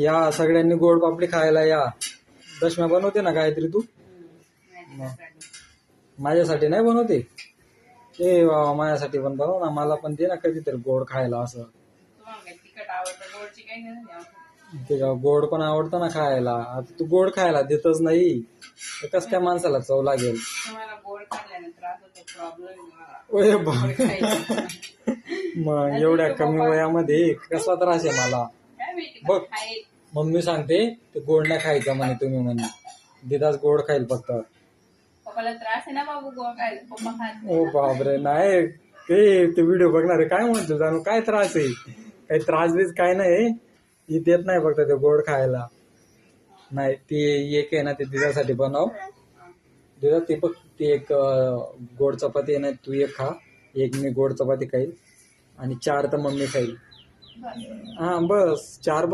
या सगळ्यांनी गोड पापडी खायला या. दशम्या बनवते ना काहीतरी तू? माझ्यासाठी नाही बनवते? ए बाबा माझ्यासाठी पण बनव ना, मला पण दे ना कधीतरी गोड खायला. असं ते गोड पण आवडतं ना खायला. आता तू गोड खायला देतच नाही तर कस काय माणसाला चव लागेल? ओय मग एवढ्या कमी वयामध्ये कसला त्रास आहे मला बघ. मम्मी सांगते ते गोड नाही खायचं म्हणे तुम्ही म्हणे. दिदाच गोड खाईल फक्त. त्रास आहे ना बाबू गोड खायला. ओ बापरे नाही ते व्हिडिओ बघणारे काय म्हणतो जाणू काय त्रास आहे? काही त्रास बीस काय नाही. ती देत नाही फक्त ते गोड खायला. नाही ती एक आहे ना ते दिदासाठी बनव. दिदा ते बघ ती एक गोड चपाती आहे ना, तू एक खा, एक मी गोड चपाती खाईल आणि 4 तर मम्मी खाईल. हा बस 4